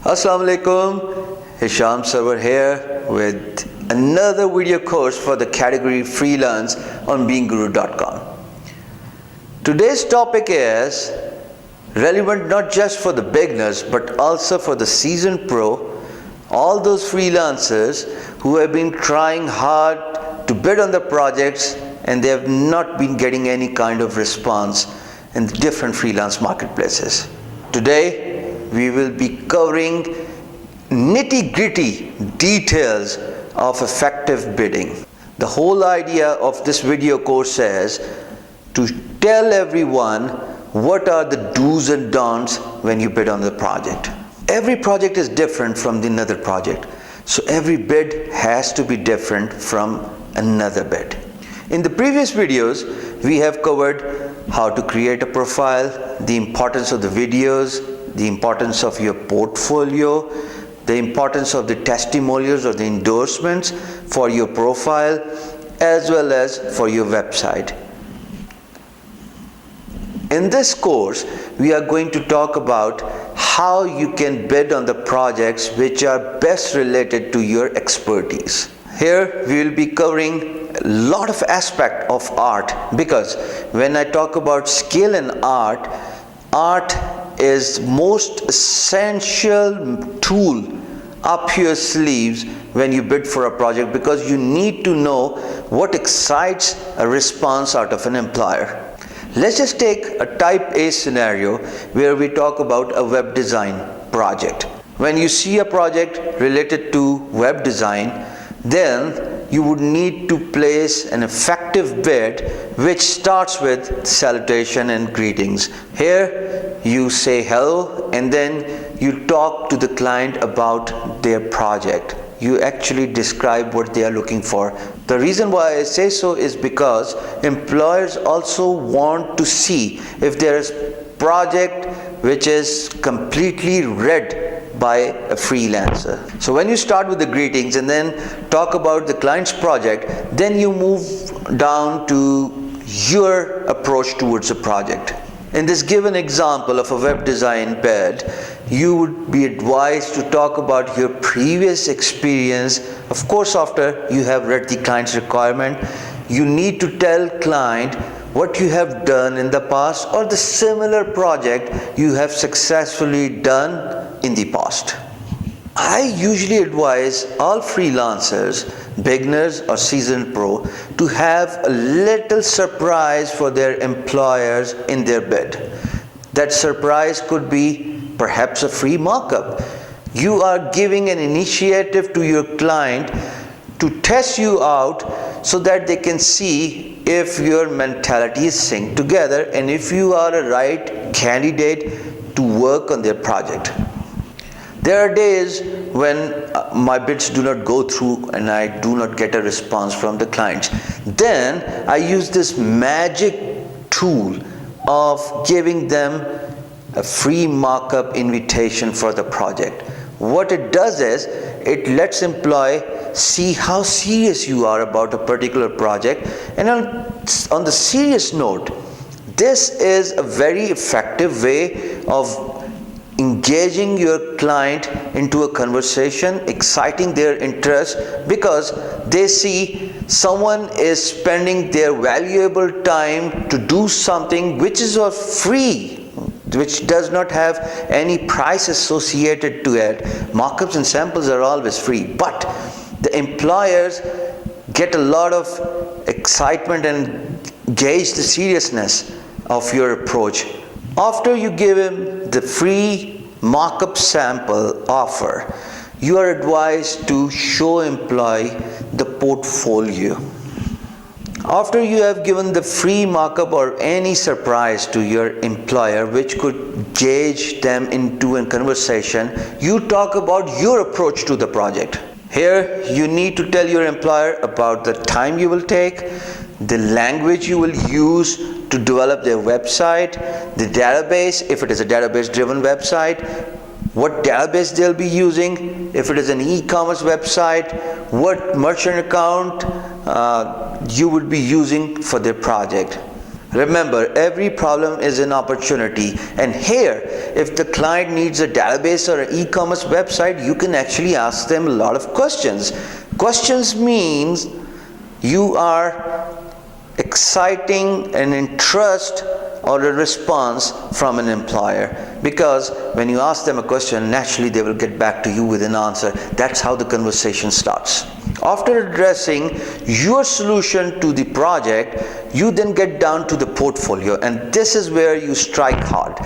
Assalamu alaikum, Hisham Sarwar here with another video course for the category freelance on beingguru.com. Today's topic is relevant not just for the beginners but also for the seasoned pro, all those freelancers who have been trying hard to bid on the projects and they have not been getting any kind of response in the different freelance marketplaces. Today we will be covering nitty-gritty details of effective bidding. The whole idea of this video course is to tell everyone what are the do's and don'ts when you bid on the project. Every project is different from another project, so every bid has to be different from another bid. In the previous videos, we have covered how to create a profile, the importance of the videos, the importance of your portfolio, the importance of the testimonials or the endorsements for your profile, as well as for your website. In this course, we are going to talk about how you can bid on the projects which are best related to your expertise. Here we will be covering a lot of aspects of art, because when I talk about skill and art is most essential tool up your sleeves when you bid for a project, because you need to know what excites a response out of an employer. Let's just take a type A scenario where we talk about a web design project. When you see a project related to web design, then you would need to place an effective bid which starts with salutation and greetings. Here you say hello and then you talk to the client about their project. You actually describe what they are looking for. The reason why I say so is because employers also want to see if there is project which is completely read by a freelancer. So when you start with the greetings and then talk about the client's project, then you move down to your approach towards the project. In this given example of a web design bid, you would be advised to talk about your previous experience. Of course, after you have read the client's requirement, you need to tell client what you have done in the past or the similar project you have successfully done in the past. I usually advise all freelancers, beginners or seasoned pro, to have a little surprise for their employers in their bid. That surprise could be perhaps a free mock-up. You are giving an initiative to your client to test you out so that they can see if your mentality is synced together and if you are a right candidate to work on their project. There are days when my bids do not go through and I do not get a response from the clients. Then I use this magic tool of giving them a free mock-up invitation for the project. What it does is it lets employee see how serious you are about a particular project, and on the serious note, this is a very effective way of engaging your client into a conversation, exciting their interest, because they see someone is spending their valuable time to do something which is free, which does not have any price associated to it. Mock-ups and samples are always free, but the employers get a lot of excitement and gauge the seriousness of your approach. After you give him the free mock-up sample offer, you are advised to show employee the portfolio. After you have given the free mock-up or any surprise to your employer which could gauge them into a conversation, you talk about your approach to the project. Here you need to tell your employer about the time you will take, the language you will use to develop their website, the database, if it is a database driven website, what database they'll be using, if it is an e-commerce website, what merchant account you would be using for their project. Remember, every problem is an opportunity. And here, if the client needs a database or an e-commerce website, you can actually ask them a lot of questions. Questions means you are exciting an interest or a response from an employer, because when you ask them a question, naturally they will get back to you with an answer. That's how the conversation starts. After addressing your solution to the project, you then get down to the portfolio, and this is where you strike hard.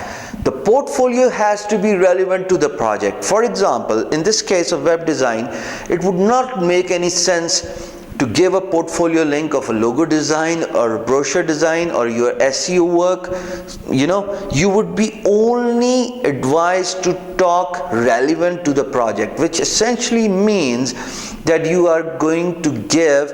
The portfolio has to be relevant to the project. For example, in this case of web design, it would not make any sense to give a portfolio link of a logo design or a brochure design or your SEO work. You would be only advised to talk relevant to the project, which essentially means that you are going to give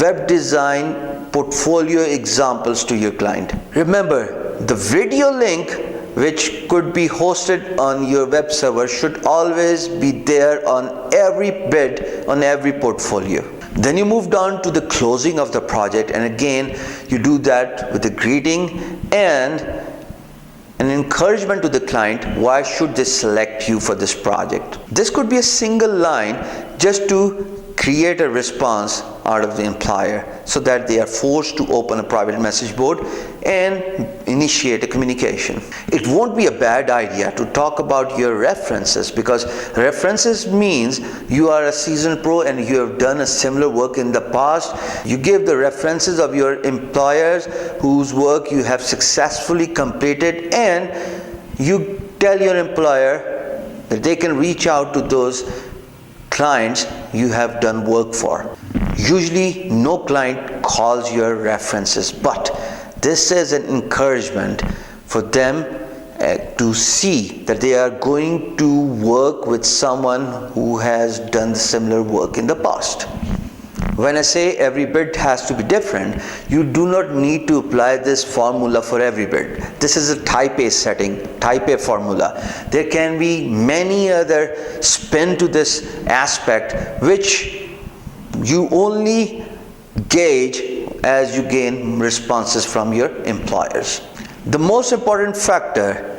web design portfolio examples to your client. Remember, the video link which could be hosted on your web server should always be there on every bid, on every portfolio. Then you move down to the closing of the project, and again you do that with a greeting and an encouragement to the client. Why should they select you for this project? This could be a single line just to create a response out of the employer, so that they are forced to open a private message board and initiate a communication. It won't be a bad idea to talk about your references, because references means you are a seasoned pro and you have done a similar work in the past. You give the references of your employers whose work you have successfully completed, and you tell your employer that they can reach out to those clients you have done work for. Usually no client calls your references, but this is an encouragement for them to see that they are going to work with someone who has done similar work in the past. When I say every bid has to be different, you do not need to apply this formula for every bid. This is a type A setting, type A formula. There can be many other spin to this aspect, which you only gauge as you gain responses from your employers. The most important factor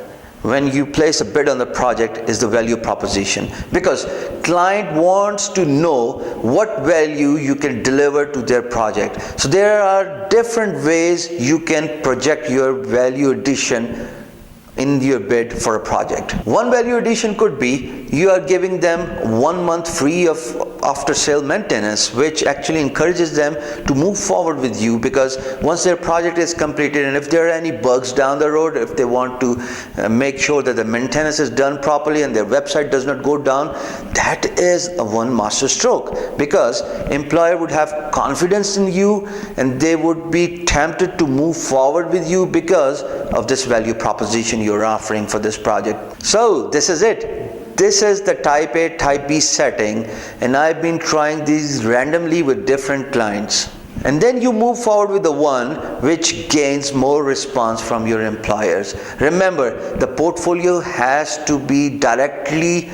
when you place a bid on the project is the value proposition, because client wants to know what value you can deliver to their project. So there are different ways you can project your value addition in your bid for a project. One value addition could be you are giving them 1 month free of after sale maintenance, which actually encourages them to move forward with you, because once their project is completed and if there are any bugs down the road, if they want to make sure that the maintenance is done properly and their website does not go down, that is a one master stroke, because employer would have confidence in you and they would be tempted to move forward with you because of this value proposition you're offering for this project. So this is it. This is the type A, type B setting, and I've been trying these randomly with different clients. And then you move forward with the one which gains more response from your employers. Remember, the portfolio has to be directly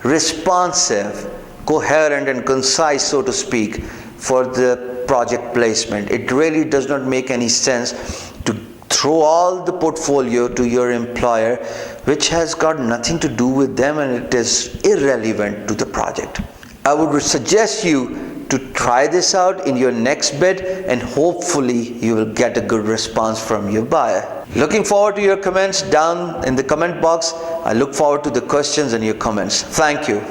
responsive, coherent and concise, so to speak, for the project placement. It really does not make any sense to throw all the portfolio to your employer, which has got nothing to do with them and it is irrelevant to the project. I would suggest you to try this out in your next bid, and hopefully you will get a good response from your buyer. Looking forward to your comments down in the comment box. I look forward to the questions and your comments. Thank you.